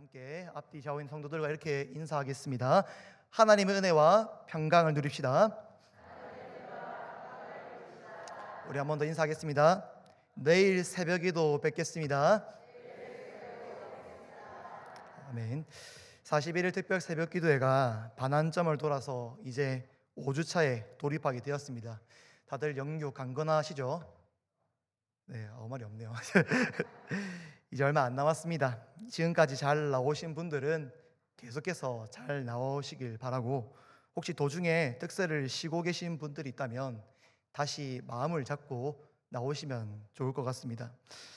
함께 앞뒤 좌우인 성도들과 이렇게 인사하겠습니다. 하나님의 은혜와 평강을 누립시다. 우리 한 번 더 인사하겠습니다. 내일 새벽에도 뵙겠습니다. 아멘. 41일 특별 새벽 기도회가 반환점을 돌아서 이제 5주차에 돌입하게 되었습니다. 다들 영육 강건하시죠? 네, 아무 말이 없네요. 이제 얼마 안 남았습니다. 지금까지 잘 나오신 분들은 계속해서 잘 나오시길 바라고, 혹시 도중에 특세를 쉬고 계신 분들이 있다면 다시 마음을 잡고 나오시면 좋을 것 같습니다.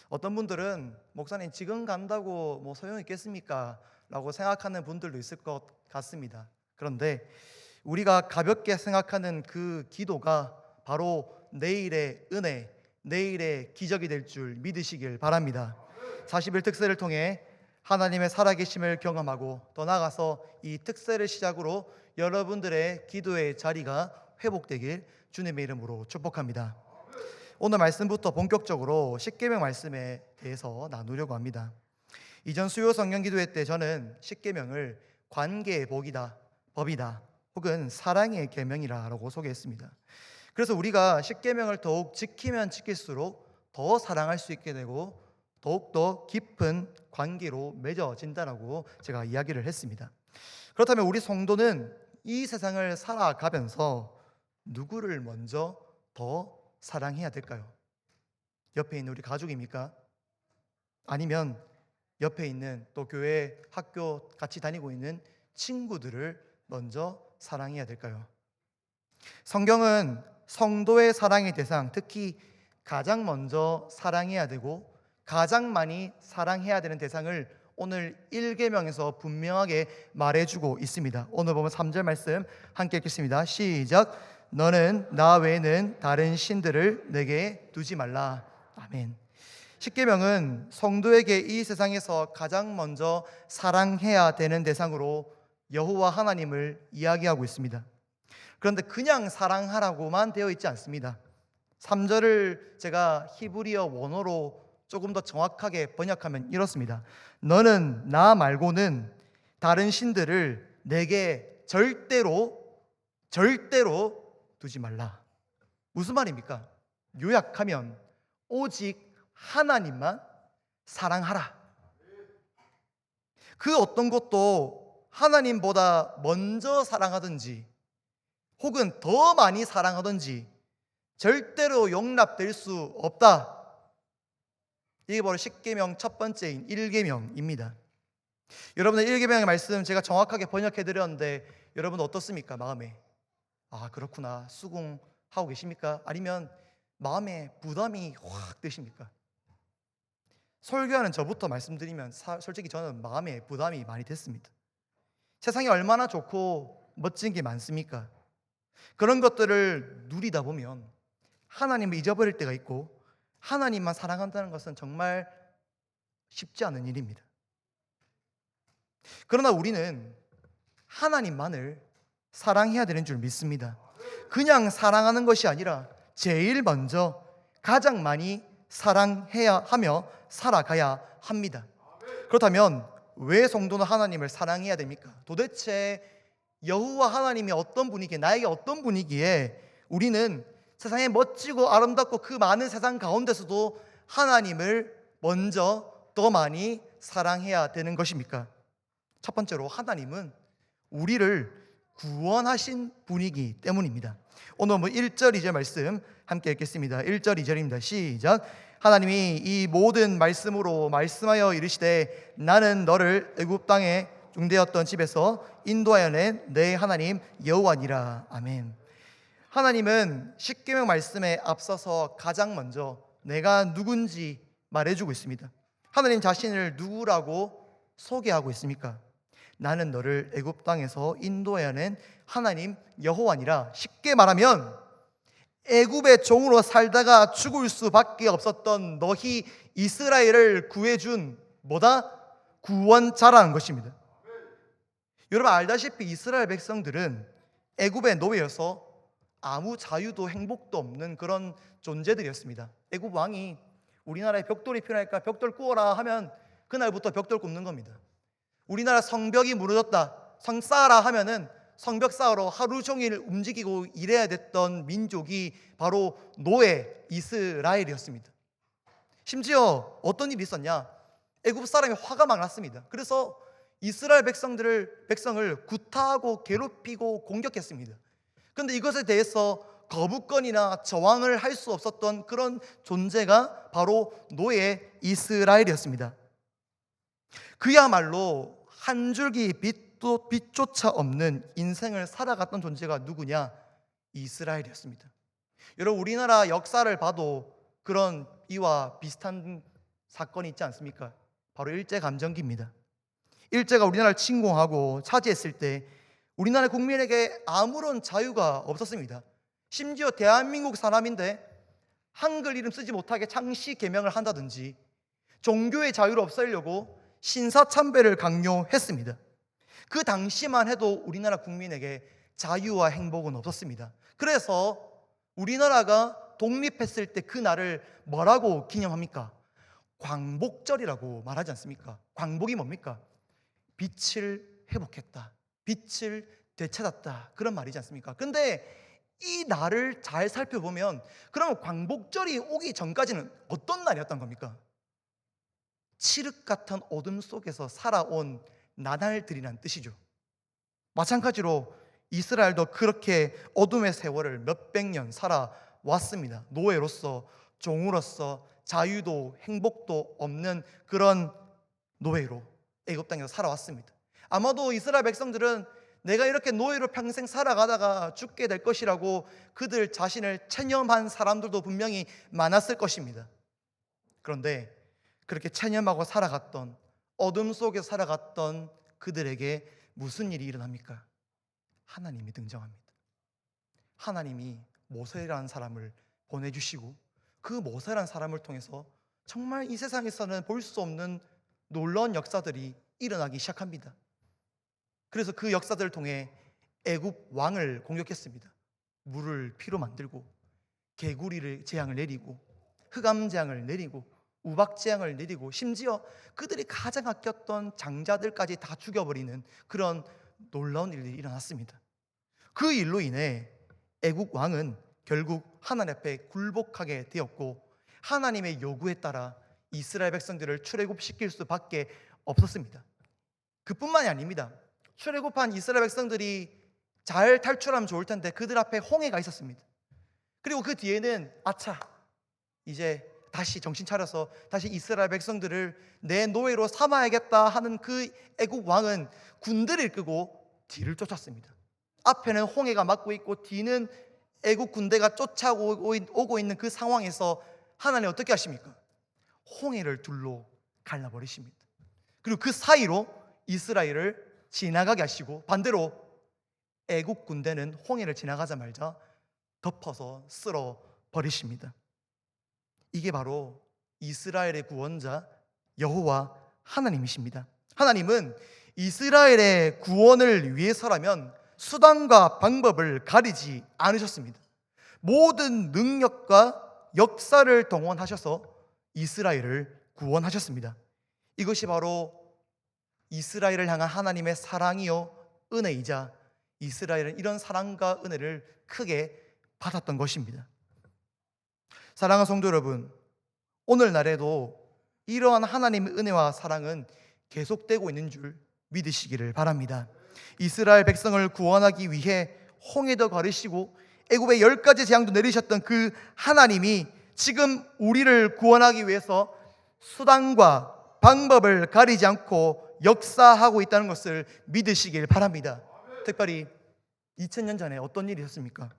어떤 분들은 목사님 지금 간다고 뭐 소용있겠습니까? 라고 생각하는 분들도 있을 것 같습니다. 그런데 우리가 가볍게 생각하는 그 기도가 바로 내일의 은혜, 내일의 기적이 될 줄 믿으시길 바랍니다. 40일 특세를 통해 하나님의 살아계심을 경험하고, 더 나아가서 이 특세를 시작으로 여러분들의 기도의 자리가 회복되길 주님의 이름으로 축복합니다. 오늘 말씀부터 본격적으로 십계명 말씀에 대해서 나누려고 합니다. 이전 수요 성경 기도회 때 저는 십계명을 관계의 복이다, 법이다, 혹은 사랑의 계명이라고 소개했습니다. 그래서 우리가 십계명을 더욱 지키면 지킬수록 더 사랑할 수 있게 되고 더욱더 깊은 관계로 맺어진다라고 제가 이야기를 했습니다. 그렇다면 우리 성도는 이 세상을 살아가면서 누구를 먼저 더 사랑해야 될까요? 옆에 있는 우리 가족입니까? 아니면 옆에 있는 또 교회, 학교 같이 다니고 있는 친구들을 먼저 사랑해야 될까요? 성경은 성도의 사랑의 대상, 특히 가장 먼저 사랑해야 되고 가장 많이 사랑해야 되는 대상을 오늘 1계명에서 분명하게 말해주고 있습니다. 오늘 보면 3절 말씀 함께 읽겠습니다. 시작. 너는 나 외에는 다른 신들을 내게 두지 말라. 아멘. 10계명은 성도에게 이 세상에서 가장 먼저 사랑해야 되는 대상으로 여호와 하나님을 이야기하고 있습니다. 그런데 그냥 사랑하라고만 되어 있지 않습니다. 3절을 제가 히브리어 원어로 조금 더 정확하게 번역하면 이렇습니다. 너는 나 말고는 다른 신들을 내게 절대로 두지 말라. 무슨 말입니까? 요약하면 오직 하나님만 사랑하라. 그 어떤 것도 하나님보다 먼저 사랑하든지 혹은 더 많이 사랑하든지 절대로 용납될 수 없다. 이게 바로 10계명 첫 번째인 1계명입니다. 여러분의 1계명의 말씀 제가 정확하게 번역해 드렸는데 여러분 어떻습니까? 마음에 그렇구나, 수긍하고 계십니까? 아니면 마음에 부담이 확 드십니까? 설교하는 저부터 말씀드리면 솔직히 저는 마음에 부담이 많이 됐습니다. 세상에 얼마나 좋고 멋진 게 많습니까? 그런 것들을 누리다 보면 하나님을 잊어버릴 때가 있고 하나님만 사랑한다는 것은 정말 쉽지 않은 일입니다. 그러나 우리는 하나님만을 사랑해야 되는 줄 믿습니다. 그냥 사랑하는 것이 아니라 제일 먼저 가장 많이 사랑해야 하며 살아가야 합니다. 그렇다면 왜 성도는 하나님을 사랑해야 됩니까? 도대체 여호와 하나님이 어떤 분이기에, 나에게 어떤 분이기에 우리는 세상에 멋지고 아름답고 그 많은 세상 가운데서도 하나님을 먼저 더 많이 사랑해야 되는 것입니까? 첫 번째로 하나님은 우리를 구원하신 분이기 때문입니다. 오늘 1절 2절 말씀 함께 읽겠습니다. 1절 2절입니다. 시작. 하나님이 이 모든 말씀으로 말씀하여 이르시되 나는 너를 애굽 땅에 종되었던 집에서 인도하여 낸 내 하나님 여호와니라. 아멘. 하나님은 십계명 말씀에 앞서서 가장 먼저 내가 누군지 말해주고 있습니다. 하나님 자신을 누구라고 소개하고 있습니까? 나는 너를 애굽 땅에서 인도하여 낸 하나님 여호와니라. 쉽게 말하면 애굽의 종으로 살다가 죽을 수밖에 없었던 너희 이스라엘을 구해준 구원자라는 것입니다. 여러분 알다시피 이스라엘 백성들은 애굽의 노예여서 아무 자유도 행복도 없는 그런 존재들이었습니다. 애굽 왕이 우리나라에 벽돌이 필요하니까 벽돌 구워라 하면 그날부터 벽돌 굽는 겁니다. 우리나라 성벽이 무너졌다, 성 쌓아라 하면은 성벽 쌓으러 하루 종일 움직이고 일해야 됐던 민족이 바로 노예 이스라엘이었습니다. 심지어 어떤 일이 있었냐? 애굽 사람이 화가 막 났습니다. 그래서 이스라엘 백성을 구타하고 괴롭히고 공격했습니다. 그런데 이것에 대해서 거부권이나 저항을 할 수 없었던 그런 존재가 바로 노예 이스라엘이었습니다. 그야말로 한 줄기 빛조차 없는 인생을 살아갔던 존재가 누구냐? 이스라엘이었습니다. 여러분, 우리나라 역사를 봐도 그런 이와 비슷한 사건이 있지 않습니까? 바로 일제감정기입니다. 일제가 우리나라를 침공하고 차지했을 때 우리나라 국민에게 아무런 자유가 없었습니다. 심지어 대한민국 사람인데 한글 이름 쓰지 못하게 창씨 개명을 한다든지 종교의 자유를 없애려고 신사참배를 강요했습니다. 그 당시만 해도 우리나라 국민에게 자유와 행복은 없었습니다. 그래서 우리나라가 독립했을 때 그 날을 뭐라고 기념합니까? 광복절이라고 말하지 않습니까? 광복이 뭡니까? 빛을 회복했다, 빛을 되찾았다, 그런 말이지 않습니까? 근데 이 날을 잘 살펴보면 그러면 광복절이 오기 전까지는 어떤 날이었던 겁니까? 칠흑 같은 어둠 속에서 살아온 나날들이란 뜻이죠. 마찬가지로 이스라엘도 그렇게 어둠의 세월을 몇백 년 살아왔습니다. 노예로서, 종으로서 자유도 행복도 없는 그런 노예로 애굽 땅에서 살아왔습니다. 아마도 이스라엘 백성들은 내가 이렇게 노예로 평생 살아가다가 죽게 될 것이라고 그들 자신을 체념한 사람들도 분명히 많았을 것입니다. 그런데 그렇게 체념하고 살아갔던, 어둠 속에 살아갔던 그들에게 무슨 일이 일어납니까? 하나님이 등장합니다. 하나님이 모세라는 사람을 보내주시고 그 모세라는 사람을 통해서 정말 이 세상에서는 볼 수 없는 놀라운 역사들이 일어나기 시작합니다. 그래서 그 역사들을 통해 애굽 왕을 공격했습니다. 물을 피로 만들고 개구리를 재앙을 내리고 흑암 재앙을 내리고 우박 재앙을 내리고 심지어 그들이 가장 아꼈던 장자들까지 다 죽여버리는 그런 놀라운 일들이 일어났습니다. 그 일로 인해 애국 왕은 결국 하나님 앞에 굴복하게 되었고 하나님의 요구에 따라 이스라엘 백성들을 출애굽시킬 수밖에 없었습니다. 그뿐만이 아닙니다. 출애굽한 이스라엘 백성들이 잘 탈출하면 좋을 텐데 그들 앞에 홍해가 있었습니다. 그리고 그 뒤에는 아차, 이제 다시 정신 차려서 다시 이스라엘 백성들을 내 노예로 삼아야겠다 하는 그 애국 왕은 군대를 이끌고 뒤를 쫓았습니다. 앞에는 홍해가 막고 있고 뒤는 애국 군대가 쫓아오고 있는 그 상황에서 하나님 어떻게 하십니까? 홍해를 둘로 갈라버리십니다. 그리고 그 사이로 이스라엘을 지나가게 하시고 반대로 애국 군대는 홍해를 지나가자마자 덮어서 쓸어 버리십니다. 이게 바로 이스라엘의 구원자 여호와 하나님이십니다. 하나님은 이스라엘의 구원을 위해서라면 수단과 방법을 가리지 않으셨습니다. 모든 능력과 역사를 동원하셔서 이스라엘을 구원하셨습니다. 이것이 바로 이스라엘을 향한 하나님의 사랑이요 은혜이자 이스라엘은 이런 사랑과 은혜를 크게 받았던 것입니다. 사랑하는 성도 여러분, 오늘날에도 이러한 하나님의 은혜와 사랑은 계속되고 있는 줄 믿으시기를 바랍니다. 이스라엘 백성을 구원하기 위해 홍해도 가르시고 애굽의 10가지 재앙도 내리셨던 그 하나님이 지금 우리를 구원하기 위해서 수단과 방법을 가리지 않고 역사하고 있다는 것을 믿으시길 바랍니다. 특별히 2000년 전에 어떤 일이 있었습니까?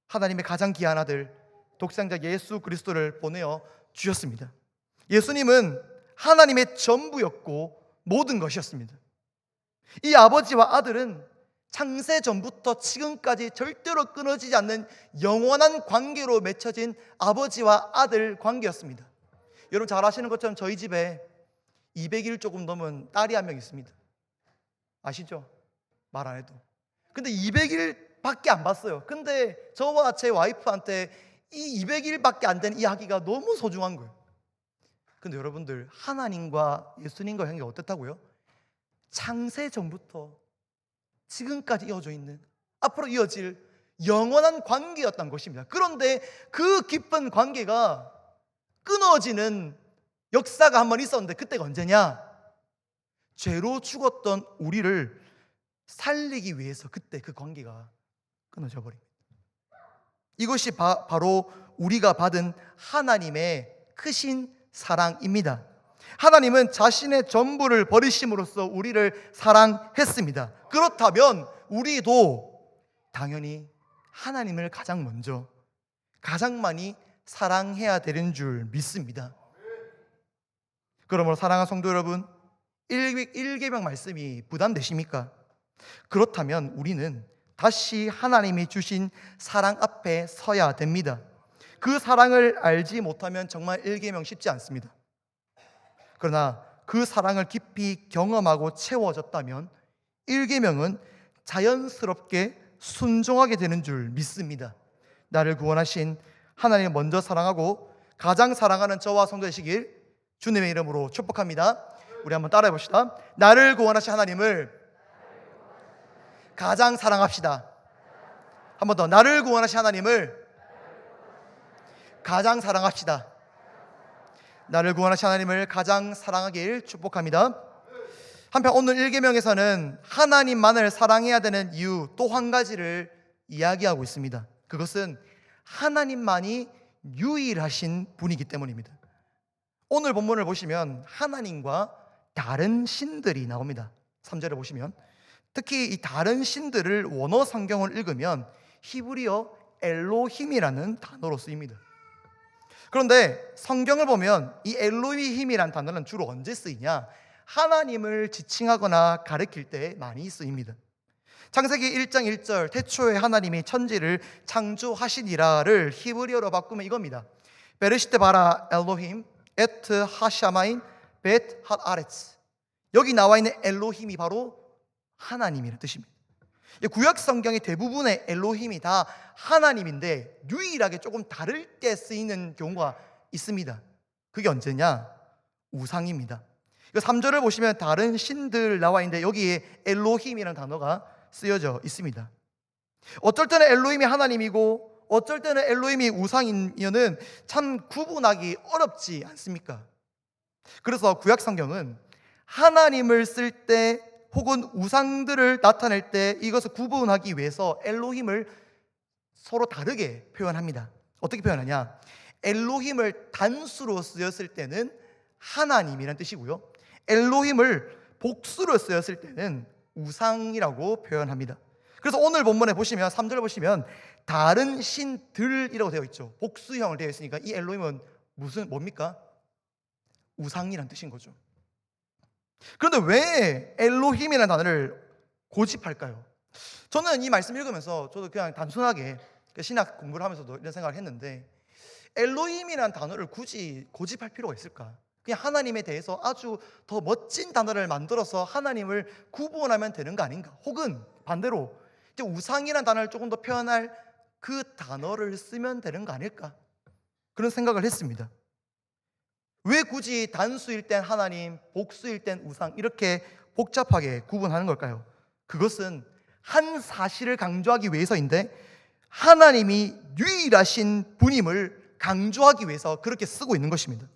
하나님의 가장 귀한 아들 독생자 예수 그리스도를 보내어 주셨습니다. 예수님은 하나님의 전부였고 모든 것이었습니다. 이 아버지와 아들은 창세 전부터 지금까지 절대로 끊어지지 않는 영원한 관계로 맺혀진 아버지와 아들 관계였습니다. 여러분 잘 아시는 것처럼 저희 집에 200일 조금 넘은 딸이 한 명 있습니다. 아시죠? 말 안 해도. 근데 200일밖에 안 봤어요. 근데 저와 제 와이프한테 이 200일밖에 안 된 이야기가 너무 소중한 거예요. 근데 여러분들 하나님과 예수님과 관계가 어떻다고요? 창세 전부터 지금까지 이어져 있는, 앞으로 이어질 영원한 관계였던 것입니다. 그런데 그 깊은 관계가 끊어지는 역사가 한번 있었는데, 그때가 언제냐? 죄로 죽었던 우리를 살리기 위해서 그때 그 관계가 끊어져 버립니다. 이것이 바로 우리가 받은 하나님의 크신 사랑입니다. 하나님은 자신의 전부를 버리심으로써 우리를 사랑했습니다. 그렇다면 우리도 당연히 하나님을 가장 먼저, 가장 많이 사랑해야 되는 줄 믿습니다. 그러므로 사랑하는 성도 여러분, 1계명 말씀이 부담되십니까? 그렇다면 우리는 다시 하나님이 주신 사랑 앞에 서야 됩니다. 그 사랑을 알지 못하면 정말 1계명 쉽지 않습니다. 그러나 그 사랑을 깊이 경험하고 채워졌다면 1계명은 자연스럽게 순종하게 되는 줄 믿습니다. 나를 구원하신 하나님을 먼저 사랑하고 가장 사랑하는 저와 성도 되시길 주님의 이름으로 축복합니다. 우리 한번 따라해 봅시다. 나를 구원하신 하나님을 가장 사랑합시다. 한 번 더. 나를 구원하신 하나님을 가장 사랑합시다. 나를 구원하신 하나님을 가장 사랑하길 축복합니다. 한편 오늘 1계명에서는 하나님만을 사랑해야 되는 이유 또 한 가지를 이야기하고 있습니다. 그것은 하나님만이 유일하신 분이기 때문입니다. 오늘 본문을 보시면 하나님과 다른 신들이 나옵니다. 3절을 보시면 특히 이 다른 신들을 원어 성경을 읽으면 히브리어 엘로힘이라는 단어로 쓰입니다. 그런데 성경을 보면 이 엘로힘이라는 단어는 주로 언제 쓰이냐? 하나님을 지칭하거나 가리킬 때 많이 쓰입니다. 창세기 1장 1절 태초에 하나님이 천지를 창조하시니라를 히브리어로 바꾸면 이겁니다. 베르시테 바라 엘로힘 에트 하샤마인 벳 핫아레츠. 여기 나와 있는 엘로힘이 바로 하나님이라는 뜻입니다. 구약 성경의 대부분의 엘로힘이 다 하나님인데 유일하게 조금 다르게 쓰이는 경우가 있습니다. 그게 언제냐? 우상입니다. 3절을 보시면 다른 신들 나와 있는데 여기에 엘로힘이라는 단어가 쓰여져 있습니다. 어쩔 때는 엘로힘이 하나님이고 어쩔 때는 엘로힘이 우상이면은 참 구분하기 어렵지 않습니까? 그래서 구약 성경은 하나님을 쓸 때 혹은 우상들을 나타낼 때 이것을 구분하기 위해서 엘로힘을 서로 다르게 표현합니다. 어떻게 표현하냐? 엘로힘을 단수로 쓰였을 때는 하나님이라는 뜻이고요, 엘로힘을 복수로 쓰였을 때는 우상이라고 표현합니다. 그래서 오늘 본문에 보시면 3절을 보시면 다른 신들이라고 되어 있죠. 복수형을 되어 있으니까 이 엘로힘은 뭡니까? 우상이라는 뜻인 거죠. 그런데 왜 엘로힘이라는 단어를 고집할까요? 저는 이 말씀 읽으면서 저도 그냥 단순하게 신학 공부를 하면서도 이런 생각을 했는데, 엘로힘이라는 단어를 굳이 고집할 필요가 있을까? 그냥 하나님에 대해서 아주 더 멋진 단어를 만들어서 하나님을 구분하면 되는 거 아닌가? 혹은 반대로 이제 우상이라는 단어를 조금 더 표현할 그 단어를 쓰면 되는 거 아닐까? 그런 생각을 했습니다. 왜 굳이 단수일 땐 하나님, 복수일 땐 우상 이렇게 복잡하게 구분하는 걸까요? 그것은 한 사실을 강조하기 위해서인데 하나님이 유일하신 분임을 강조하기 위해서 그렇게 쓰고 있는 것입니다.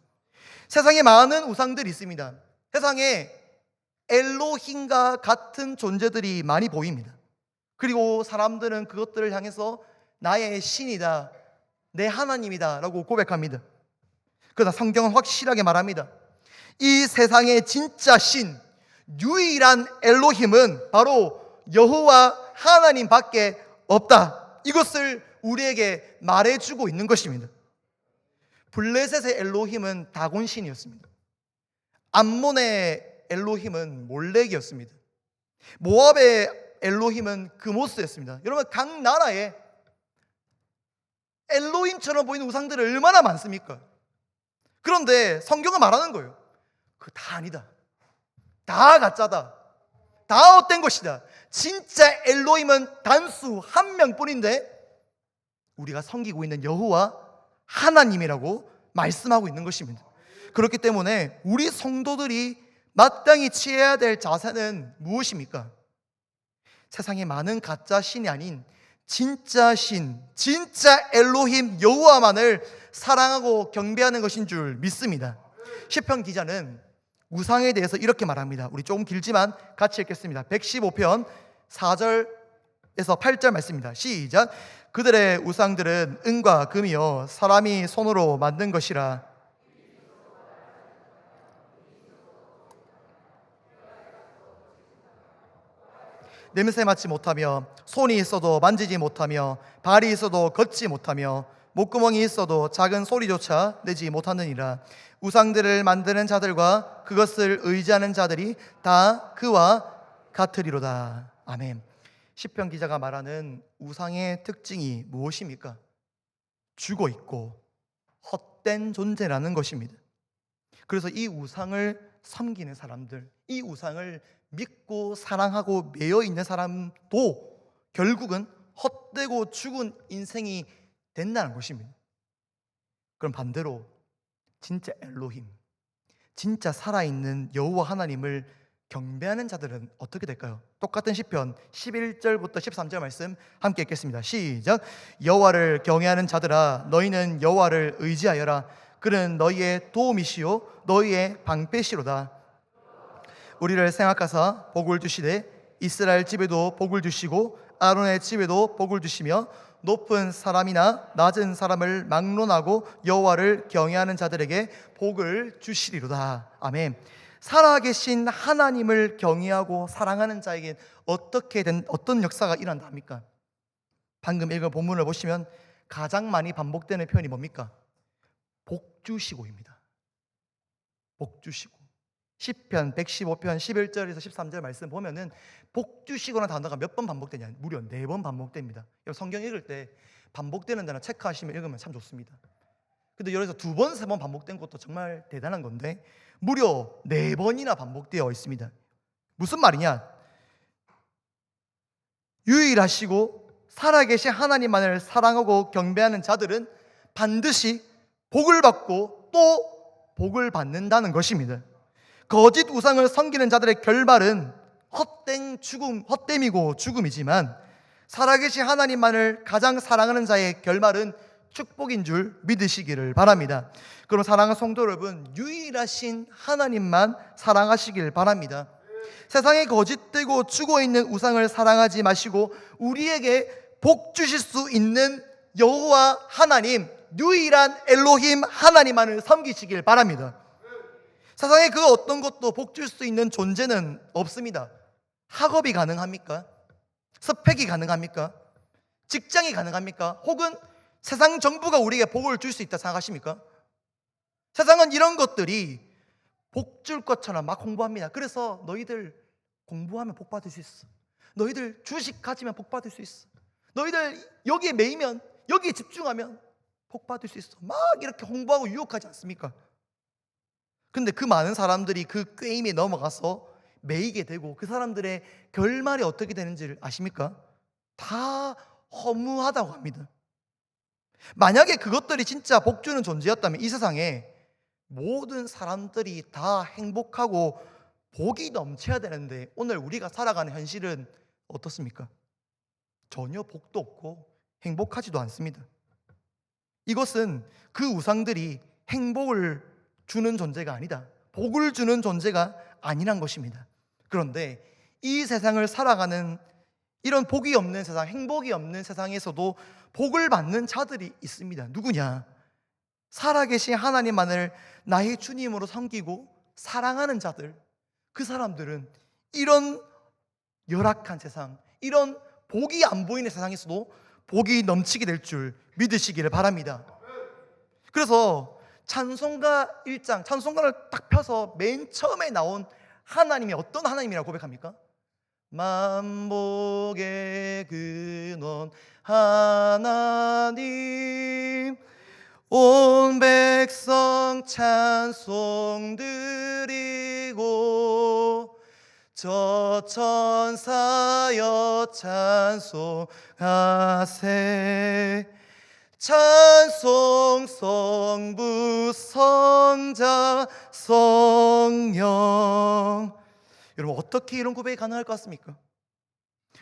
세상에 많은 우상들이 있습니다. 세상에 엘로힘과 같은 존재들이 많이 보입니다. 그리고 사람들은 그것들을 향해서 나의 신이다, 내 하나님이다 라고 고백합니다. 그러나 성경은 확실하게 말합니다. 이 세상의 진짜 신, 유일한 엘로힘은 바로 여호와 하나님 밖에 없다. 이것을 우리에게 말해주고 있는 것입니다. 블레셋의 엘로힘은 다곤신이었습니다. 암몬의 엘로힘은 몰렉이었습니다. 모압의 엘로힘은 그모스였습니다. 여러분, 각 나라에 엘로힘처럼 보이는 우상들이 얼마나 많습니까? 그런데 성경은 말하는 거예요. 그거 다 아니다. 다 가짜다. 다 헛된 것이다. 진짜 엘로힘은 단수 한 명뿐인데 우리가 섬기고 있는 여호와 하나님이라고 말씀하고 있는 것입니다. 그렇기 때문에 우리 성도들이 마땅히 취해야 될 자세는 무엇입니까? 세상에 많은 가짜 신이 아닌 진짜 신, 진짜 엘로힘 여호와만을 사랑하고 경배하는 것인 줄 믿습니다. 시편 기자는 우상에 대해서 이렇게 말합니다. 우리 조금 길지만 같이 읽겠습니다. 115편 4절에서 8절 말씀입니다. 시작. 그들의 우상들은 은과 금이요 사람이 손으로 만든 것이라. 냄새 맡지 못하며, 손이 있어도 만지지 못하며, 발이 있어도 걷지 못하며, 목구멍이 있어도 작은 소리조차 내지 못하느니라. 우상들을 만드는 자들과 그것을 의지하는 자들이 다 그와 같으리로다. 아멘. 시편 기자가 말하는 우상의 특징이 무엇입니까? 죽어 있고 헛된 존재라는 것입니다. 그래서 이 우상을 섬기는 사람들, 이 우상을 믿고 사랑하고 매여 있는 사람도 결국은 헛되고 죽은 인생이 된다는 것입니다. 그럼 반대로 진짜 엘로힘, 진짜 살아있는 여호와 하나님을 경배하는 자들은 어떻게 될까요? 똑같은 시편 11절부터 13절 말씀 함께 읽겠습니다. 시작. 여호와를 경외하는 자들아, 너희는 여호와를 의지하여라. 그는 너희의 도움이시요 너희의 방패시로다. 우리를 생각하사 복을 주시되 이스라엘 집에도 복을 주시고 아론의 집에도 복을 주시며 높은 사람이나 낮은 사람을 막론하고 여호와를 경외하는 자들에게 복을 주시리로다. 아멘. 살아계신 하나님을 경외하고 사랑하는 자에게 어떤 역사가 일어난다 합니까? 방금 읽은 본문을 보시면 가장 많이 반복되는 표현이 뭡니까? 복 주시고입니다. 복 주시고. 시편 115편 11절에서 13절 말씀 보면은 복 주시고라는 단어가 몇 번 반복되냐? 무려 4번 반복됩니다. 성경 읽을 때 반복되는 단어 체크하시면 읽으면 참 좋습니다. 근데 여기서 2번, 3번 반복된 것도 정말 대단한 건데 무려 4번이나 반복되어 있습니다. 무슨 말이냐? 유일하시고 살아계신 하나님만을 사랑하고 경배하는 자들은 반드시 복을 받고 또 복을 받는다는 것입니다. 거짓 우상을 섬기는 자들의 결말은 헛됨이고 죽음이지만 살아계신 하나님만을 가장 사랑하는 자의 결말은 축복인 줄 믿으시기를 바랍니다. 그럼 사랑하는 성도 여러분, 유일하신 하나님만 사랑하시길 바랍니다. 세상에 거짓되고 죽어있는 우상을 사랑하지 마시고 우리에게 복 주실 수 있는 여호와 하나님, 유일한 엘로힘 하나님만을 섬기시길 바랍니다. 세상에 그 어떤 것도 복 줄 수 있는 존재는 없습니다. 학업이 가능합니까? 스펙이 가능합니까? 직장이 가능합니까? 혹은 세상 정부가 우리에게 복을 줄 수 있다 생각하십니까? 세상은 이런 것들이 복 줄 것처럼 막 홍보합니다. 그래서 너희들 공부하면 복 받을 수 있어. 너희들 주식 가지면 복 받을 수 있어. 너희들 여기에 매이면, 여기에 집중하면 복 받을 수 있어. 막 이렇게 홍보하고 유혹하지 않습니까? 근데 그 많은 사람들이 그 게임에 넘어가서 매이게 되고 그 사람들의 결말이 어떻게 되는지를 아십니까? 다 허무하다고 합니다. 만약에 그것들이 진짜 복 주는 존재였다면 이 세상에 모든 사람들이 다 행복하고 복이 넘쳐야 되는데 오늘 우리가 살아가는 현실은 어떻습니까? 전혀 복도 없고 행복하지도 않습니다. 이것은 그 우상들이 행복을 주는 존재가 아니다, 복을 주는 존재가 아니란 것입니다. 그런데 이 세상을 살아가는 이런 복이 없는 세상, 행복이 없는 세상에서도 복을 받는 자들이 있습니다. 누구냐? 살아계신 하나님만을 나의 주님으로 섬기고 사랑하는 자들. 그 사람들은 이런 열악한 세상, 이런 복이 안 보이는 세상에서도 복이 넘치게 될 줄 믿으시기를 바랍니다. 그래서 찬송가 1장, 찬송가를 딱 펴서 맨 처음에 나온 하나님이 어떤 하나님이라고 고백합니까? 만복의 근원 하나님, 온 백성 찬송 드리고 저 천사여 찬송하세. 찬송 성부 성자 성령. 여러분, 어떻게 이런 고백이 가능할 것 같습니까?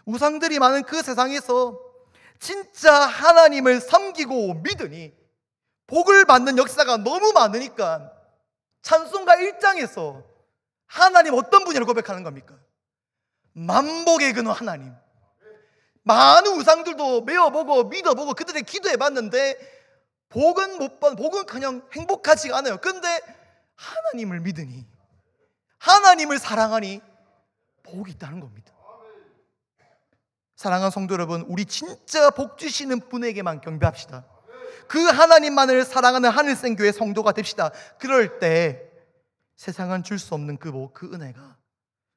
우상들이 많은 그 세상에서 진짜 하나님을 섬기고 믿으니 복을 받는 역사가 너무 많으니까 찬송가 1장에서 하나님 어떤 분이라고 고백하는 겁니까? 만복의 근원 하나님. 많은 우상들도 메어보고 믿어보고 그들의 기도해봤는데 복은 못 받, 복은 그냥 행복하지가 않아요. 근데 하나님을 믿으니, 하나님을 사랑하니 복이 있다는 겁니다. 사랑하는 성도 여러분, 우리 진짜 복 주시는 분에게만 경배합시다. 그 하나님만을 사랑하는 하늘생교회 성도가 됩시다. 그럴 때 세상은 줄 수 없는 그 복, 그 은혜가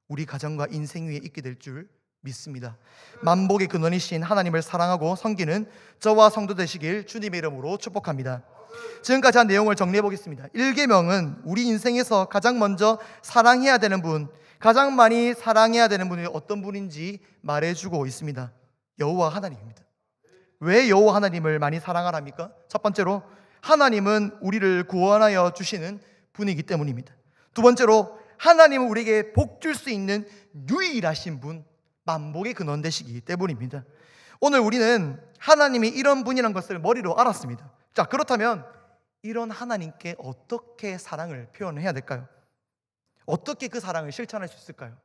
우리 가정과 인생 위에 있게 될 줄 믿습니다. 만복의 근원이신 하나님을 사랑하고 섬기는 저와 성도 되시길 주님의 이름으로 축복합니다. 지금까지 한 내용을 정리해 보겠습니다. 1계명은 우리 인생에서 가장 먼저 사랑해야 되는 분, 가장 많이 사랑해야 되는 분이 어떤 분인지 말해주고 있습니다. 여호와 하나님입니다. 왜 여호와 하나님을 많이 사랑하랍니까? 첫 번째로 하나님은 우리를 구원하여 주시는 분이기 때문입니다. 두 번째로 하나님은 우리에게 복 줄 수 있는 유일하신 분, 만복의 근원 되시기 때문입니다. 오늘 우리는 하나님이 이런 분이라는 것을 머리로 알았습니다. 자, 그렇다면 이런 하나님께 어떻게 사랑을 표현해야 될까요? 어떻게 그 사랑을 실천할 수 있을까요?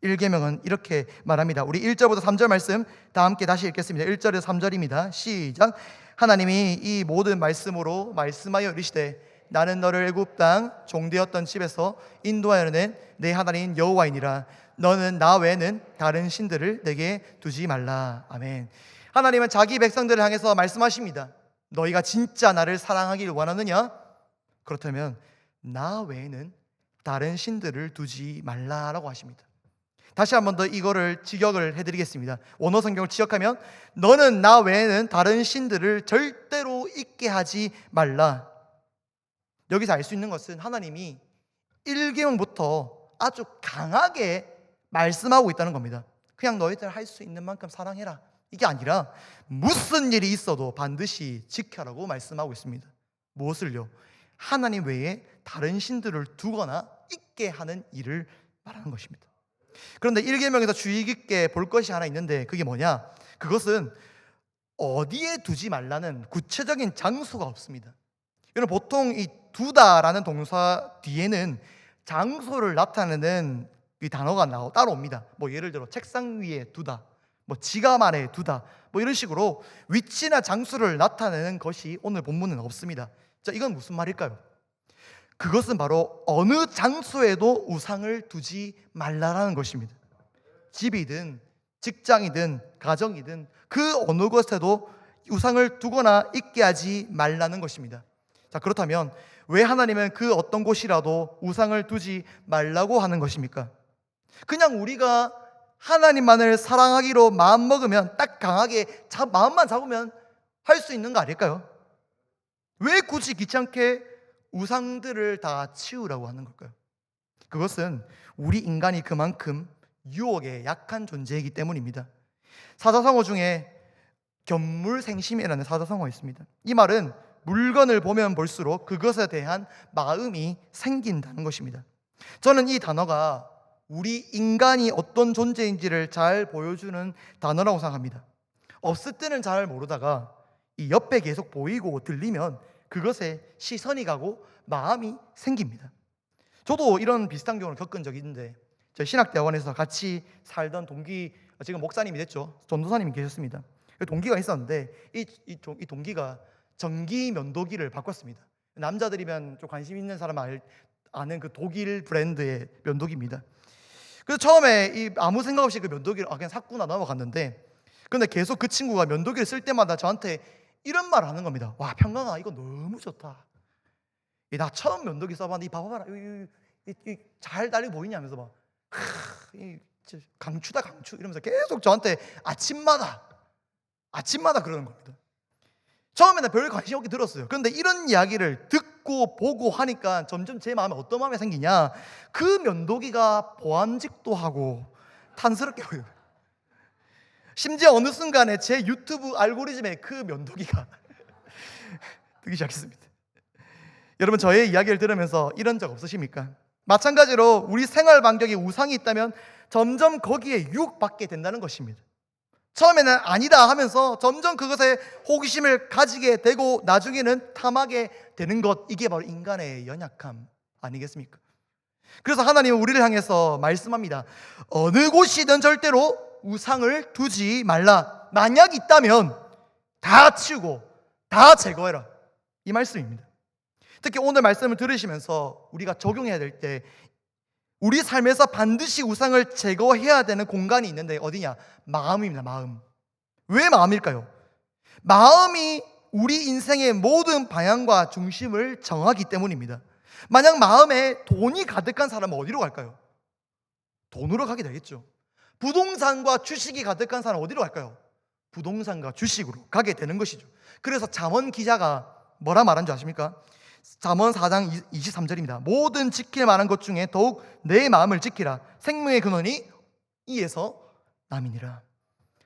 1계명은 이렇게 말합니다. 우리 1절부터 3절 말씀 다 함께 다시 읽겠습니다. 1절에서 3절입니다. 시작. 하나님이 이 모든 말씀으로 말씀하여 이르시되 나는 너를 애굽 땅 종되었던 집에서 인도하여 낸 내 하나님 여호와이니라. 너는 나 외에는 다른 신들을 내게 두지 말라. 아멘. 하나님은 자기 백성들을 향해서 말씀하십니다. 너희가 진짜 나를 사랑하길 원하느냐? 그렇다면 나 외에는 다른 신들을 두지 말라라고 하십니다. 다시 한 번 더 이거를 직역을 해드리겠습니다. 원어 성경을 직역하면 너는 나 외에는 다른 신들을 절대로 있게 하지 말라. 여기서 알 수 있는 것은 하나님이 1계명부터 아주 강하게 말씀하고 있다는 겁니다. 그냥 너희들 할 수 있는 만큼 사랑해라, 이게 아니라 무슨 일이 있어도 반드시 지켜라고 말씀하고 있습니다. 무엇을요? 하나님 외에 다른 신들을 두거나 있게 하는 일을 말하는 것입니다. 그런데 1계명에서 주의 깊게 볼 것이 하나 있는데 그게 뭐냐? 그것은 어디에 두지 말라는 구체적인 장소가 없습니다. 여러분, 보통 이 두다라는 동사 뒤에는 장소를 나타내는 이 단어가 따로 옵니다. 뭐 예를 들어 책상 위에 두다, 뭐 지갑 안에 두다, 뭐 이런 식으로 위치나 장소를 나타내는 것이 오늘 본문은 없습니다. 자, 이건 무슨 말일까요? 그것은 바로 어느 장소에도 우상을 두지 말라라는 것입니다. 집이든 직장이든 가정이든 그 어느 곳에도 우상을 두거나 있게 하지 말라는 것입니다. 자, 그렇다면 왜 하나님은 그 어떤 곳이라도 우상을 두지 말라고 하는 것입니까? 그냥 우리가 하나님만을 사랑하기로 마음먹으면, 딱 강하게 마음만 잡으면 할 수 있는 거 아닐까요? 왜 굳이 귀찮게 우상들을 다 치우라고 하는 걸까요? 그것은 우리 인간이 그만큼 유혹에 약한 존재이기 때문입니다. 사자성어 중에 견물생심이라는 사자성어가 있습니다. 이 말은 물건을 보면 볼수록 그것에 대한 마음이 생긴다는 것입니다. 저는 이 단어가 우리 인간이 어떤 존재인지를 잘 보여주는 단어라고 생각합니다. 없을 때는 잘 모르다가 이 옆에 계속 보이고 들리면 그것에 시선이 가고 마음이 생깁니다. 저도 이런 비슷한 경우를 겪은 적이 있는데, 저 신학대학원에서 같이 살던 동기, 지금 목사님이 됐죠, 전도사님이 계셨습니다. 동기가 있었는데 이 동기가 전기 면도기를 바꿨습니다. 남자들이면 좀 관심 있는 사람 아는 그 독일 브랜드의 면도기입니다. 그래서 처음에 아무 생각 없이 그 면도기를 그냥 샀구나 넘어갔는데, 근데 계속 그 친구가 면도기를 쓸 때마다 저한테 이런 말을 하는 겁니다. 와, 평강아, 이거 너무 좋다. 나 처음 면도기 써봤는데 이 봐봐라, 잘 달리고 보이냐면서 막 강추다 강추 이러면서 계속 저한테 아침마다 그러는 겁니다. 처음에는 별 관심 없게 들었어요. 그런데 이런 이야기를 듣고 보고 하니까 점점 제 마음에 어떤 마음이 생기냐, 그 면도기가 보암직도 하고 탄스럽게 보여요. 심지어 어느 순간에 제 유튜브 알고리즘에 그 면도기가 듣기 시작했습니다. 여러분, 저의 이야기를 들으면서 이런 적 없으십니까? 마찬가지로 우리 생활 반경에 우상이 있다면 점점 거기에 유혹받게 된다는 것입니다. 처음에는 아니다 하면서 점점 그것에 호기심을 가지게 되고 나중에는 탐하게 되는 것, 이게 바로 인간의 연약함 아니겠습니까? 그래서 하나님은 우리를 향해서 말씀합니다. 어느 곳이든 절대로 우상을 두지 말라. 만약 있다면 다 치우고 다 제거해라, 이 말씀입니다. 특히 오늘 말씀을 들으시면서 우리가 적용해야 될 때 우리 삶에서 반드시 우상을 제거해야 되는 공간이 있는데 어디냐? 마음입니다. 마음. 왜 마음일까요? 마음이 우리 인생의 모든 방향과 중심을 정하기 때문입니다. 만약 마음에 돈이 가득한 사람은 어디로 갈까요? 돈으로 가게 되겠죠. 부동산과 주식이 가득한 사람은 어디로 갈까요? 부동산과 주식으로 가게 되는 것이죠. 그래서 잠언 기자가 뭐라 말한 줄 아십니까? 잠언 4장 23절입니다. 모든 지킬 만한 것 중에 더욱 내 마음을 지키라. 생명의 근원이 이에서 남이니라.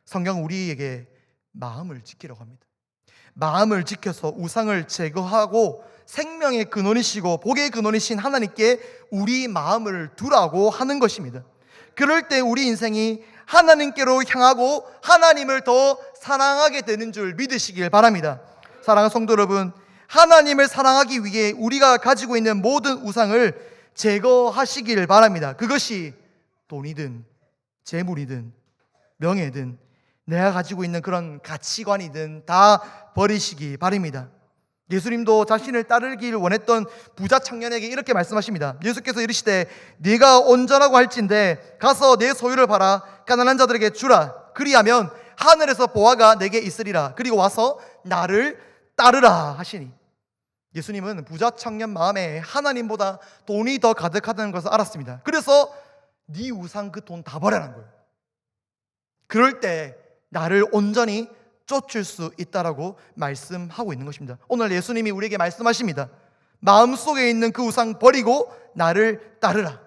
성경은 우리에게 마음을 지키라고 합니다. 마음을 지켜서 우상을 제거하고 생명의 근원이시고 복의 근원이신 하나님께 우리 마음을 두라고 하는 것입니다. 그럴 때 우리 인생이 하나님께로 향하고 하나님을 더 사랑하게 되는 줄 믿으시길 바랍니다. 사랑하는 성도 여러분, 하나님을 사랑하기 위해 우리가 가지고 있는 모든 우상을 제거하시길 바랍니다. 그것이 돈이든 재물이든 명예든 내가 가지고 있는 그런 가치관이든 다 버리시기 바랍니다. 예수님도 자신을 따르길 원했던 부자 청년에게 이렇게 말씀하십니다. 예수께서 이르시되 네가 온전하고 할진대 가서 내 소유를 팔아 가난한 자들에게 주라. 그리하면 하늘에서 보화가 내게 있으리라. 그리고 와서 나를 따르라 하시니, 예수님은 부자 청년 마음에 하나님보다 돈이 더 가득하다는 것을 알았습니다. 그래서 네 우상 그 돈 다 버려라는 거예요. 그럴 때 나를 온전히 쫓을 수 있다라고 말씀하고 있는 것입니다. 오늘 예수님이 우리에게 말씀하십니다. 마음속에 있는 그 우상 버리고 나를 따르라.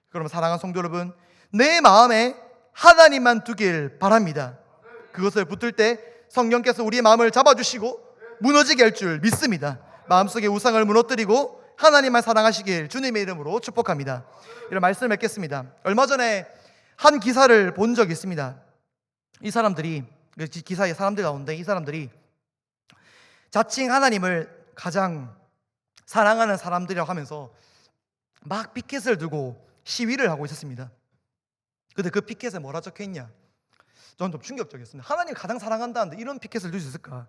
그러면 사랑하는 성도 여러분, 내 마음에 하나님만 두길 바랍니다. 그것을 붙들 때 성령께서 우리의 마음을 잡아주시고 무너지게 할 줄 믿습니다. 마음속에 우상을 무너뜨리고 하나님만 사랑하시길 주님의 이름으로 축복합니다. 이런 말씀을 맺겠습니다. 얼마 전에 한 기사를 본 적이 있습니다. 이 사람들이, 기사의 사람들 가운데 이 사람들이 자칭 하나님을 가장 사랑하는 사람들이라고 하면서 막 피켓을 들고 시위를 하고 있었습니다. 근데 그 피켓에 뭐라 적혀있냐? 저는 좀 충격적이었습니다. 하나님 가장 사랑한다는데 이런 피켓을 들 수 있을까?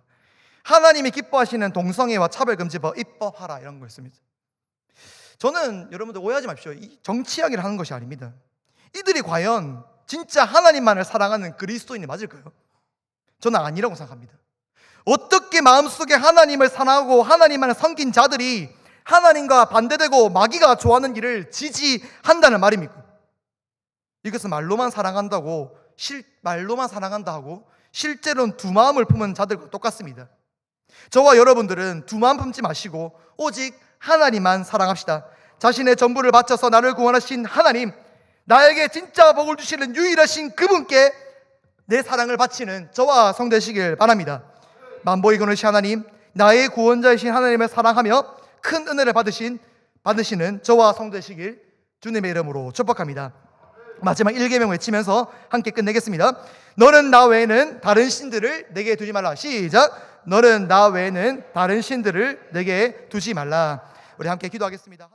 하나님이 기뻐하시는 동성애와 차별금지법 입법하라, 이런 거였습니다. 저는 여러분들 오해하지 마십시오. 정치 이야기를 하는 것이 아닙니다. 이들이 과연 진짜 하나님만을 사랑하는 그리스도인이 맞을까요? 저는 아니라고 생각합니다. 어떻게 마음속에 하나님을 사랑하고 하나님만을 섬긴 자들이 하나님과 반대되고 마귀가 좋아하는 길을 지지한다는 말입니까? 이것은 말로만 사랑한다고 말로만 사랑한다 하고 실제로는 두 마음을 품은 자들과 똑같습니다. 저와 여러분들은 두 마음 품지 마시고 오직 하나님만 사랑합시다. 자신의 전부를 바쳐서 나를 구원하신 하나님, 나에게 진짜 복을 주시는 유일하신 그분께 내 사랑을 바치는 저와 성 되시길 바랍니다. 만복의 근원이신 하나님, 나의 구원자이신 하나님을 사랑하며 큰 은혜를 받으시는 저와 성 되시길 주님의 이름으로 축복합니다. 마지막 1계명 외치면서 함께 끝내겠습니다. 너는 나 외에는 다른 신들을 내게 두지 말라. 시작. 너는 나 외에는 다른 신들을 내게 두지 말라. 우리 함께 기도하겠습니다.